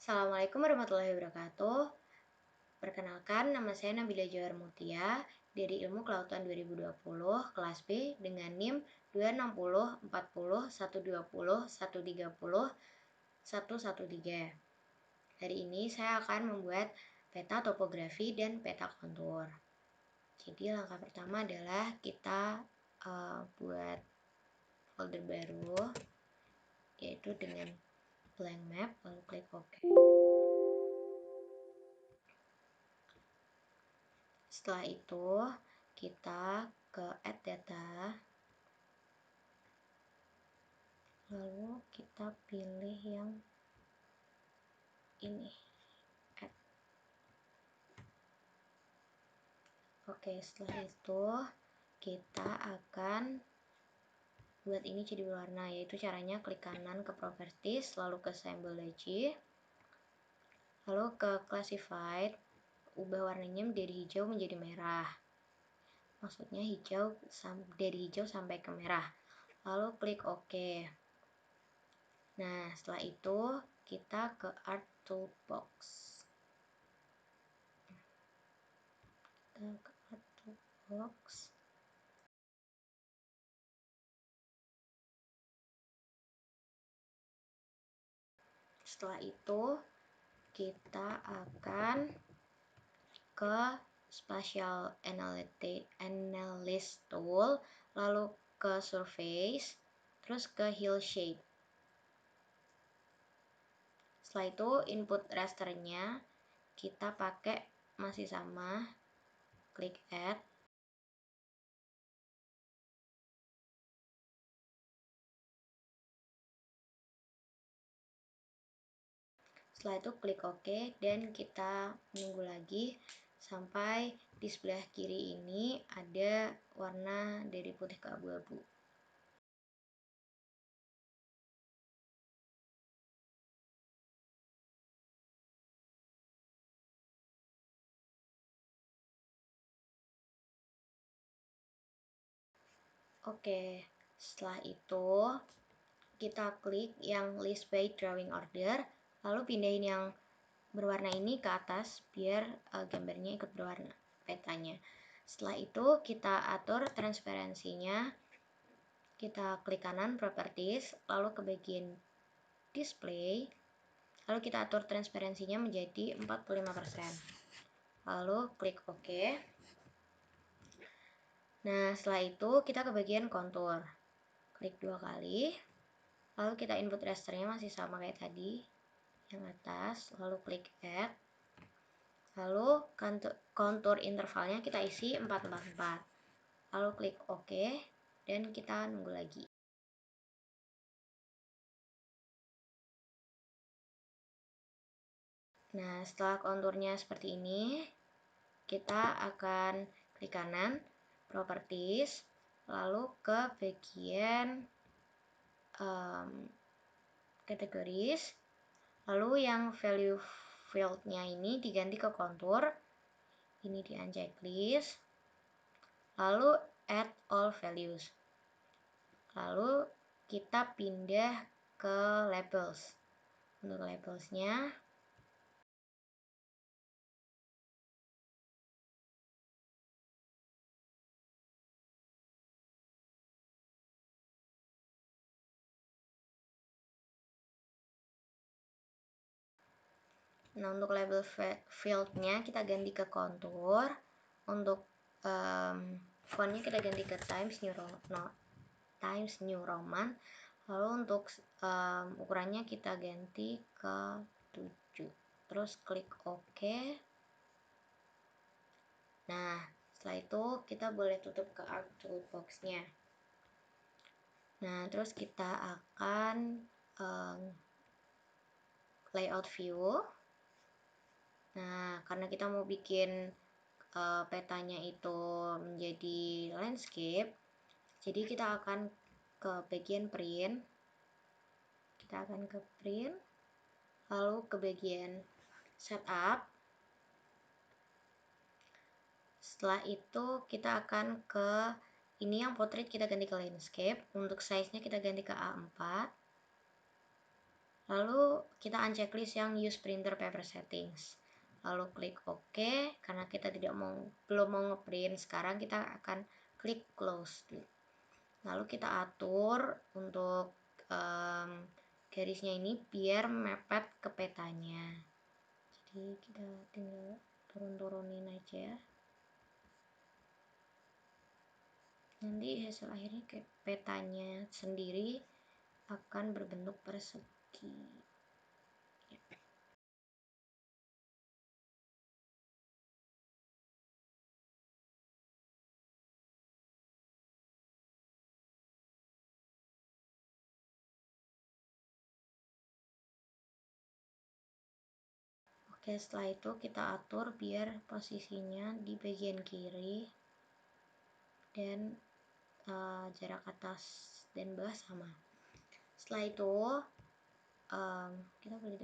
Assalamualaikum warahmatullahi wabarakatuh. Perkenalkan, nama saya Nabila Johar Mutia dari Ilmu Kelautan 2020, kelas B dengan NIM 2604040130113. Hari ini saya akan membuat peta topografi dan peta kontur. Jadi langkah pertama adalah kita buat folder baru, yaitu dengan blank map, lalu klik OK. Setelah itu kita ke add data, lalu kita pilih yang ini, add. Oke, setelah itu kita akan buat ini jadi berwarna, yaitu caranya klik kanan ke properties, lalu ke symbology, lalu ke classified, ubah warnanya dari hijau menjadi merah, maksudnya hijau dari hijau sampai ke merah, lalu klik OK. Nah, setelah itu kita ke Art Toolbox. Kita ke Art Toolbox. Setelah itu kita akan ke Spatial Analyst Tool, lalu ke Surface, terus ke Hill Shape. Setelah itu input rasternya kita pakai masih sama, klik add. Setelah itu klik OK dan kita menunggu lagi sampai di sebelah kiri ini ada warna dari putih ke abu-abu. Oke, setelah itu kita klik yang list by drawing order, lalu pindahin yang berwarna ini ke atas biar gambarnya ikut berwarna, petanya. Setelah itu kita atur transparansinya, kita klik kanan properties, lalu ke bagian display, lalu kita atur transparansinya menjadi 45%, lalu klik OK. Nah, setelah itu kita ke bagian kontur, klik 2 kali, lalu kita input rasternya masih sama kayak tadi yang atas, lalu klik add, lalu kontur intervalnya kita isi 444, lalu klik OK dan kita nunggu lagi. Nah, setelah konturnya seperti ini, kita akan klik kanan properties, lalu ke bagian categories, lalu yang value fieldnya ini diganti ke kontur, ini di unchecklist, lalu add all values, lalu kita pindah ke labels. Untuk labelsnya nah, untuk label fieldnya kita ganti ke kontur, untuk fontnya kita ganti ke Times New Roman, lalu untuk ukurannya kita ganti ke 7, terus klik OK. Nah, setelah itu kita boleh tutup ke Art Toolbox-nya. Nah, terus kita akan layout view. Nah, karena kita mau bikin petanya itu menjadi landscape, jadi kita akan ke bagian print. Kita akan ke print, lalu ke bagian setup. Setelah itu kita akan ke ini yang portrait kita ganti ke landscape. Untuk size-nya kita ganti ke A4. Lalu kita unchecklist yang use printer paper settings. Lalu klik OK, karena kita belum mau ngeprint. Sekarang kita akan klik close. Lalu kita atur untuk garisnya ini biar mepet ke petanya. Jadi kita tinggal turun-turunin aja. Nanti hasil akhirnya kayak petanya sendiri akan berbentuk persegi. Oke, setelah itu kita atur biar posisinya di bagian kiri dan jarak atas dan bawah sama. Setelah itu kita boleh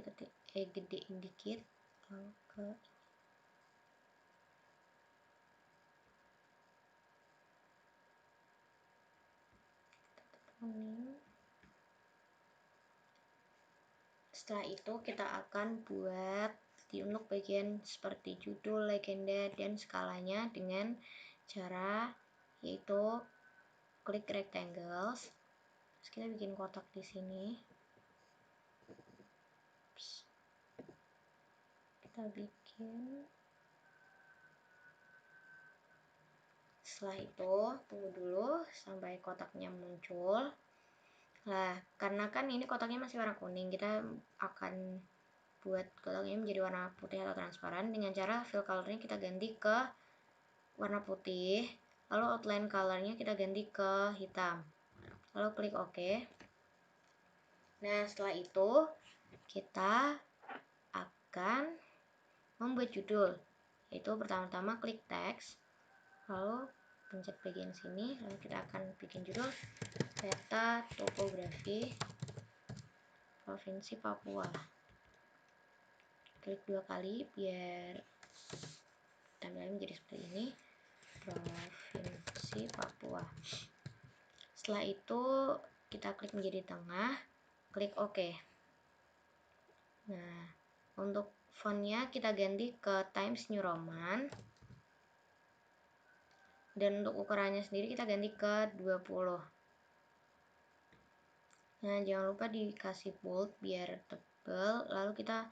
gedein dikit lalu ke kuning. Setelah itu kita akan buat untuk bagian seperti judul, legenda, dan skalanya dengan cara yaitu klik rectangles. Terus kita bikin kotak di sini. Kita bikin. Setelah itu tunggu dulu sampai kotaknya muncul. Nah, karena kan ini kotaknya masih warna kuning, kita akan buat kotaknya menjadi warna putih atau transparan dengan cara fill colornya kita ganti ke warna putih, lalu outline colornya kita ganti ke hitam, lalu klik OK. Nah, setelah itu kita akan membuat judul, yaitu pertama-tama klik text, lalu pencet bagian sini, lalu kita akan bikin judul peta topografi Provinsi Papua. Klik 2 kali biar tampilannya menjadi seperti ini, Provinsi Papua. Setelah itu kita klik menjadi tengah, klik OK. Nah, untuk fontnya kita ganti ke Times New Roman, dan untuk ukurannya sendiri kita ganti ke 20. Nah, jangan lupa dikasih bold biar tebal, lalu kita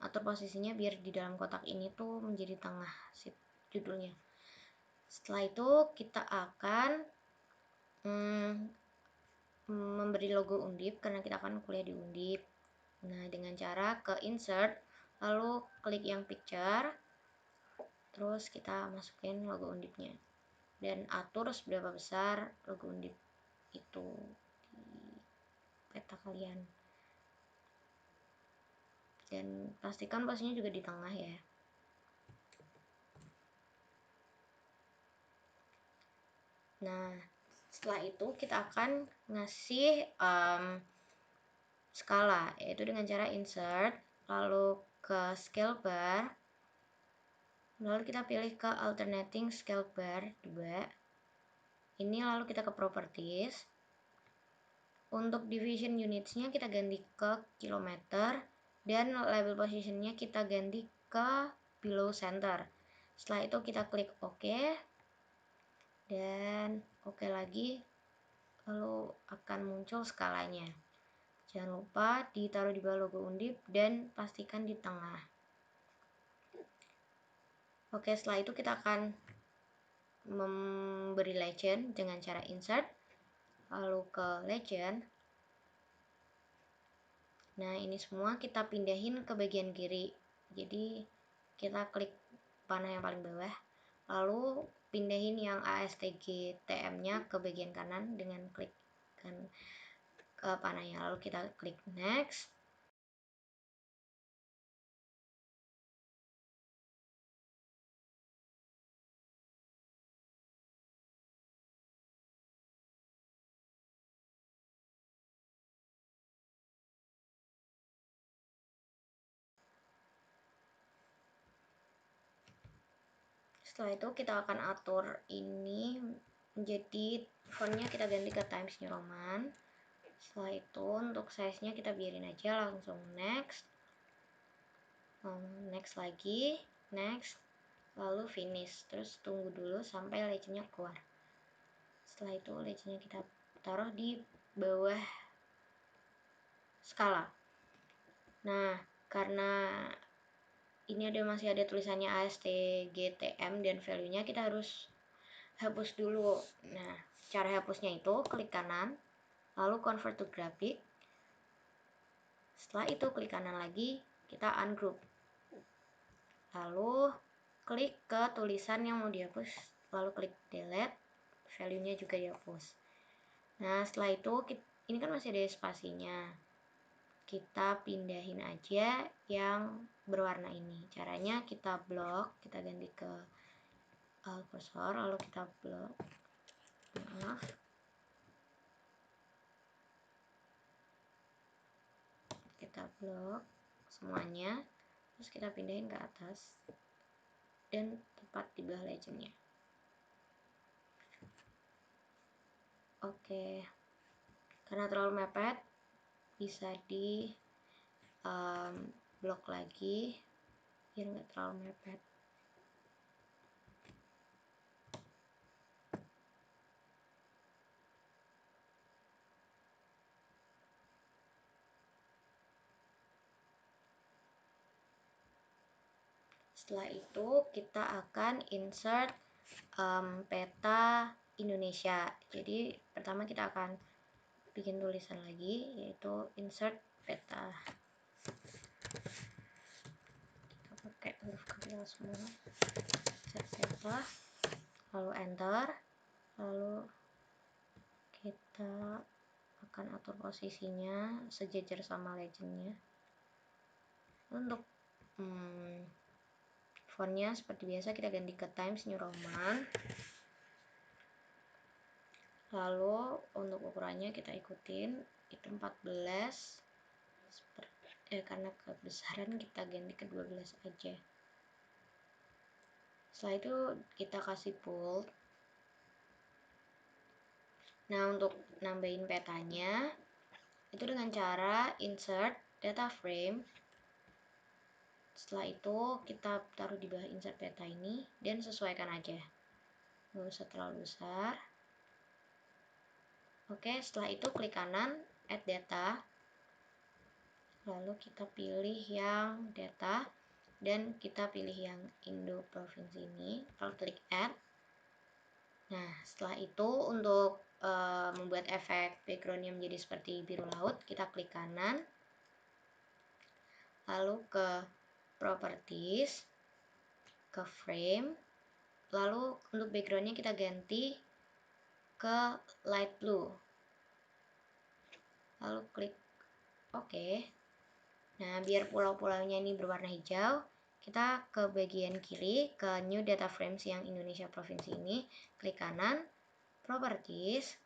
atur posisinya biar di dalam kotak ini tuh menjadi tengah judulnya. Setelah itu kita akan memberi logo Undip karena kita akan kuliah di Undip. Nah, dengan cara ke insert, lalu klik yang picture, terus kita masukin logo Undipnya dan atur seberapa besar logo Undip itu di peta kalian, dan pastikan posisinya juga di tengah ya. Nah, setelah itu kita akan ngasih skala, yaitu dengan cara insert, lalu ke scale bar, lalu kita pilih ke alternating scale bar 2 ini, lalu kita ke properties. Untuk division unitsnya kita ganti ke kilometer, dan label positionnya kita ganti ke below center. Setelah itu kita klik OK dan OK lagi, lalu akan muncul skalanya. Jangan lupa ditaruh di bawah logo Undip dan pastikan di tengah. Oke, setelah itu kita akan memberi legend dengan cara insert, lalu ke legend. Nah, ini semua kita pindahin ke bagian kiri. Jadi kita klik panah yang paling bawah, lalu pindahin yang ASTG TM-nya ke bagian kanan dengan klik ke panahnya, lalu kita klik next. Setelah itu kita akan atur ini menjadi fontnya kita ganti ke Times New Roman. Setelah itu untuk size-nya kita biarin aja, langsung next. Next lagi, next, lalu finish. Terus tunggu dulu sampai legendnya keluar. Setelah itu legendnya kita taruh di bawah skala. Nah, karena ini masih ada tulisannya ASTGTM dan value-nya, kita harus hapus dulu. Nah, cara hapusnya itu klik kanan, lalu convert to graphic. Setelah itu klik kanan lagi, kita ungroup. Lalu klik ke tulisan yang mau dihapus, lalu klik delete, value-nya juga dihapus. Nah, setelah itu ini kan masih ada spasinya. Kita pindahin aja yang berwarna ini. Caranya kita blok, kita ganti ke cursor, lalu kita blok. Maaf. Kita blok semuanya, terus kita pindahin ke atas dan tepat di bawah legendnya. Oke, karena terlalu mepet bisa di blok lagi biar nggak terlalu mepet. Setelah itu kita akan insert peta Indonesia. Jadi pertama kita akan bikin tulisan lagi, yaitu insert peta. Kita pakai huruf kapital semua. Insert peta, lalu enter, lalu kita akan atur posisinya sejajar sama legendnya. Untuk fontnya seperti biasa kita ganti ke Times New Roman. Lalu untuk ukurannya kita ikutin itu 14. Karena kebesaran kita ganti ke 12 aja. Setelah itu kita kasih bold. Nah, untuk nambahin petanya itu dengan cara insert data frame. Setelah itu kita taruh di bawah insert peta ini dan sesuaikan aja, nggak usah terlalu besar. Oke, setelah itu klik kanan add data, lalu kita pilih yang data dan kita pilih yang Indo provinsi ini, lalu klik add. Nah, setelah itu untuk membuat efek backgroundnya menjadi seperti biru laut, kita klik kanan, lalu ke properties, ke frame, lalu untuk backgroundnya kita ganti ke light blue, lalu klik OK. Nah, biar pulau-pulaunya ini berwarna hijau, kita ke bagian kiri, ke new data frames yang Indonesia provinsi ini, klik kanan, properties,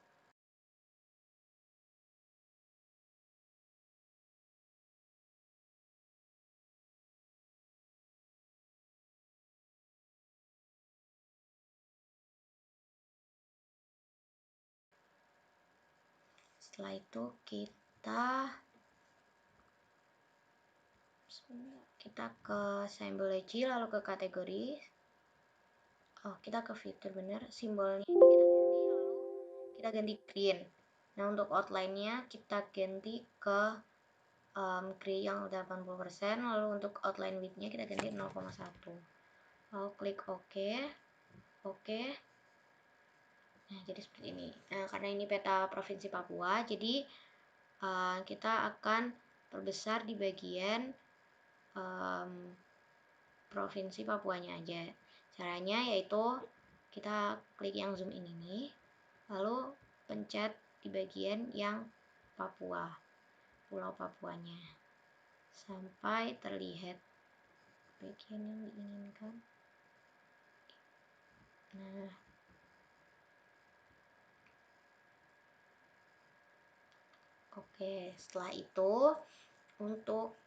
setelah itu kita ke symbology, lalu ke kategori, kita ke fitur, bener, simbolnya ini kita ganti, lalu kita ganti green. Nah, untuk outline-nya kita ganti ke gray yang 80%, lalu untuk outline width-nya kita ganti 0,1, lalu klik OK. Oke. Nah, jadi seperti ini. Nah, karena ini peta provinsi Papua, jadi kita akan perbesar di bagian provinsi Papuanya aja. Caranya yaitu kita klik yang zoom in ini, lalu pencet di bagian yang Papua, pulau Papuanya, sampai terlihat bagian yang diinginkan. Nah, oke, setelah itu untuk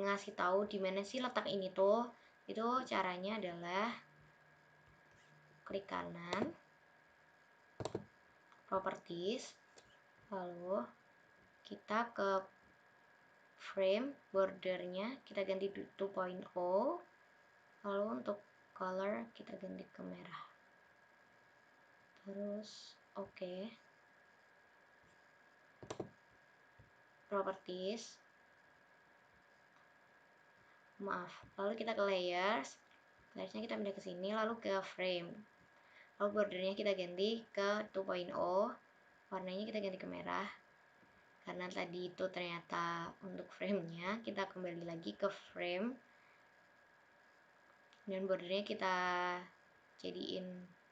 ngasih tahu di mana sih letak ini tuh, itu caranya adalah klik kanan, properties, lalu kita ke frame, bordernya kita ganti 2.0, lalu untuk color kita ganti ke merah, terus oke. Properties, lalu kita ke layersnya kita pindah ke sini, lalu ke frame, lalu bordernya kita ganti ke 2.0, warnanya kita ganti ke merah karena tadi itu ternyata untuk framenya. Kita kembali lagi ke frame dan bordernya kita jadiin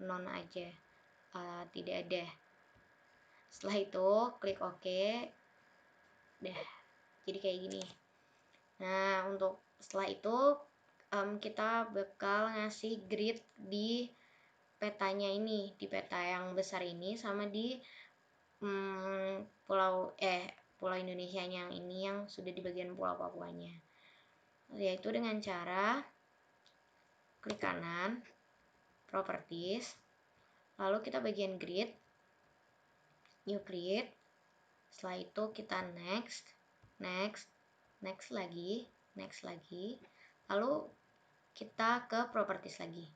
non aja, tidak ada. Setelah itu klik OK, dah jadi kayak gini. Nah, untuk setelah itu kita bakal ngasih grid di petanya ini, di peta yang besar ini, sama di pulau Indonesia yang ini yang sudah di bagian Pulau Papuanya, yaitu dengan cara klik kanan, properties, lalu kita bagian grid, new grid. Setelah itu kita next lagi, lalu kita ke properties lagi.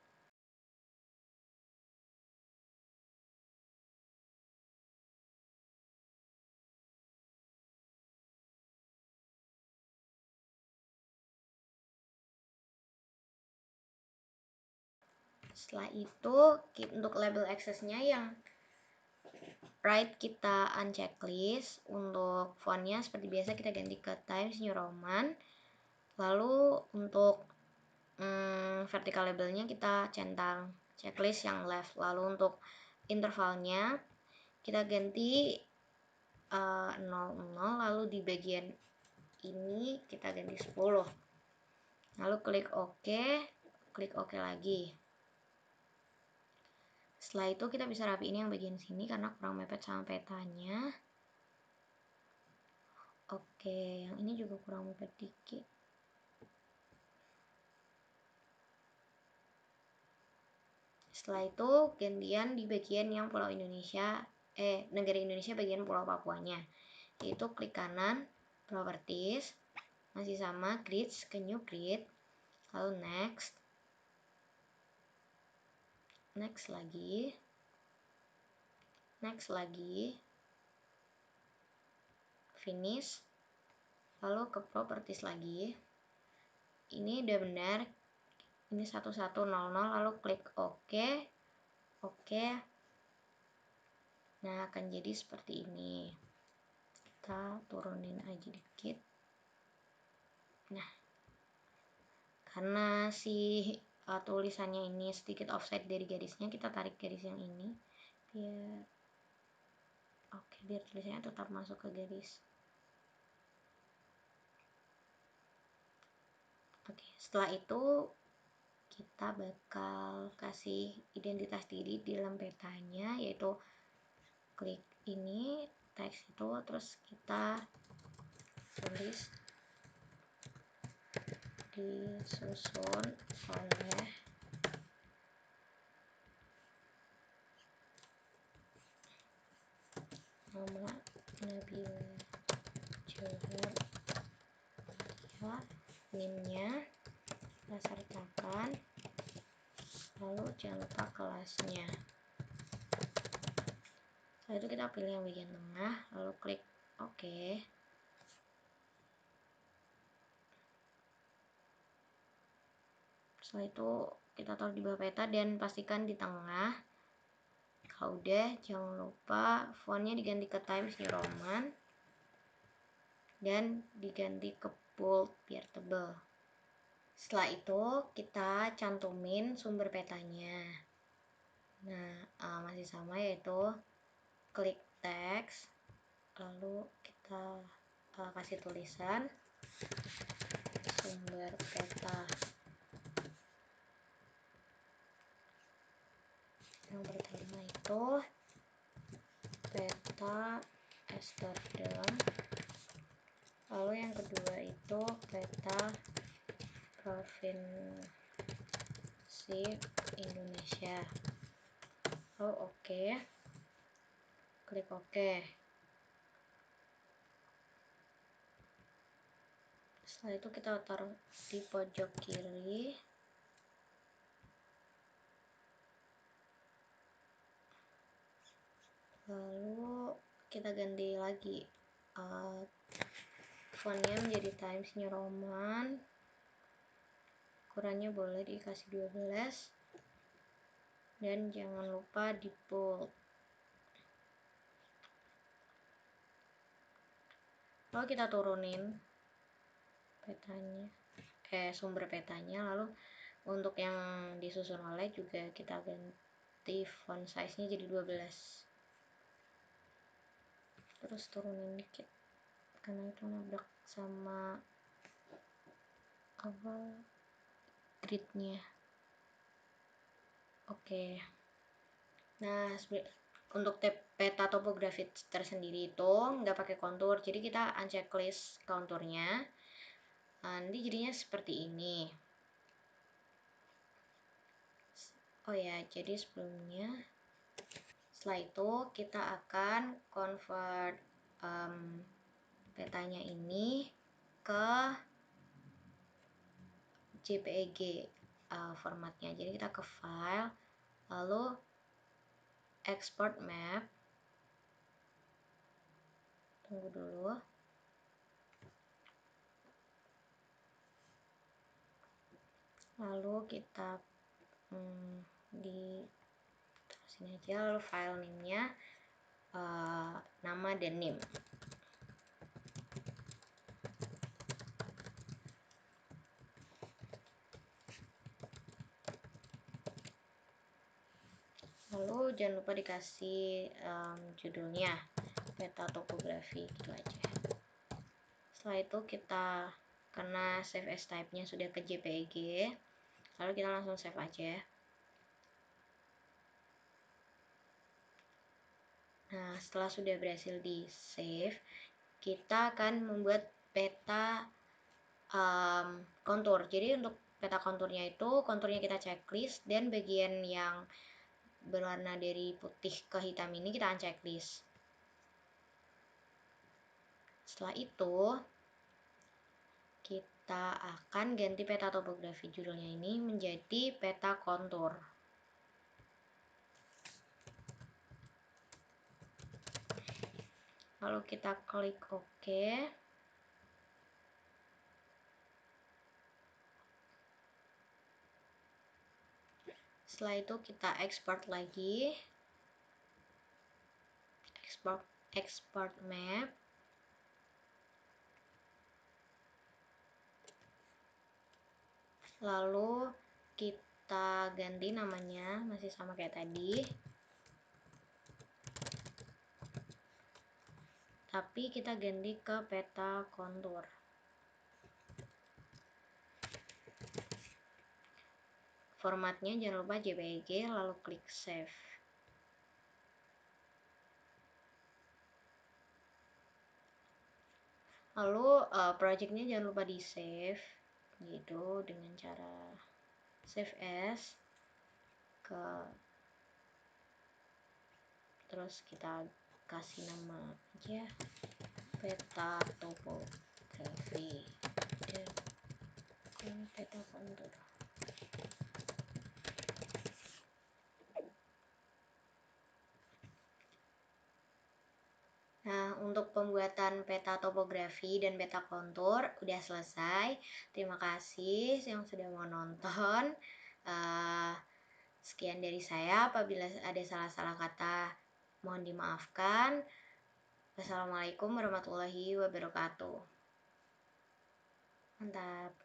Setelah itu untuk label accessnya yang right kita unchecklist. Untuk fontnya seperti biasa kita ganti ke Times New Roman. Lalu untuk vertical labelnya kita centang checklist yang left. Lalu untuk intervalnya kita ganti 0, lalu di bagian ini kita ganti 10. Lalu klik OK lagi. Setelah itu kita bisa rapiin yang bagian sini karena kurang mepet sama petanya. Oke, yang ini juga kurang mepet dikit. Setelah itu gantian di bagian yang Pulau Indonesia, negara Indonesia bagian Pulau Papuanya. Yaitu klik kanan, properties, masih sama grids ke new grid, lalu next lagi, finish, lalu ke properties lagi. Ini udah benar, ini 1100, lalu klik OK. Nah, akan jadi seperti ini. Kita turunin aja dikit. Nah, karena si tulisannya ini sedikit offset dari garisnya, kita tarik garis yang ini biar tulisannya tetap masuk ke garis. Oke, setelah itu kita bakal kasih identitas diri di dalam petanya, yaitu klik ini, teks itu, terus kita tulis disusun oleh nama Nabila Johar, ya, NIM-nya kita sertakan, lalu jangan lupa kelasnya. Setelah itu kita pilih yang bagian tengah, lalu klik OK. Setelah itu kita taruh di bawah peta dan pastikan di tengah. Kalau udah, jangan lupa fontnya diganti ke Times New Roman dan diganti ke bold biar tebal. Setelah itu kita cantumin sumber petanya. Nah, masih sama, yaitu klik teks, lalu kita kasih tulisan sumber peta. Yang pertama itu peta Amsterdam, lalu yang kedua itu peta provinsi Indonesia. Oke. klik OK. Setelah itu kita taruh di pojok kiri. Lalu kita ganti lagi fontnya menjadi Times New Roman. Ukurannya boleh dikasih 12. Dan jangan lupa di bold. Lalu kita turunin petanya, sumber petanya. Lalu untuk yang disusun oleh juga kita ganti font size-nya jadi 12. Terus turunin dikit karena itu nabrak sama apa gridnya. Oke. Nah, untuk peta topografi tersendiri itu nggak pakai kontur, jadi kita unchecklist konturnya. Nanti jadinya seperti ini. Oh ya, jadi sebelumnya, setelah itu kita akan convert petanya ini ke JPEG formatnya. Jadi kita ke file, lalu export map. Tunggu dulu. Lalu kita di sini aja, lalu file name-nya nama dan name. Lalu jangan lupa dikasih judulnya peta topografi, gitu aja. Setelah itu kita, karena save as type-nya sudah ke JPEG, lalu kita langsung save aja. Nah, setelah sudah berhasil di save, kita akan membuat peta kontur. Jadi untuk peta konturnya itu, konturnya kita checklist, dan bagian yang berwarna dari putih ke hitam ini kita unchecklist. Setelah itu, kita akan ganti peta topografi judulnya ini menjadi peta kontur. Lalu kita klik OK. Setelah itu kita export lagi. Export map. Lalu kita ganti namanya, masih sama kayak tadi. Tapi kita ganti ke peta kontur. Formatnya jangan lupa JPEG, lalu klik save. Lalu projectnya jangan lupa di save, gitu, dengan cara save as ke, terus kita kasih nama aja peta topografi dan peta kontur. Nah, untuk pembuatan peta topografi dan peta kontur udah selesai. Terima kasih yang sudah mau nonton. Sekian dari saya. Apabila ada salah-salah kata, mohon dimaafkan. Wassalamualaikum warahmatullahi wabarakatuh. Mantap.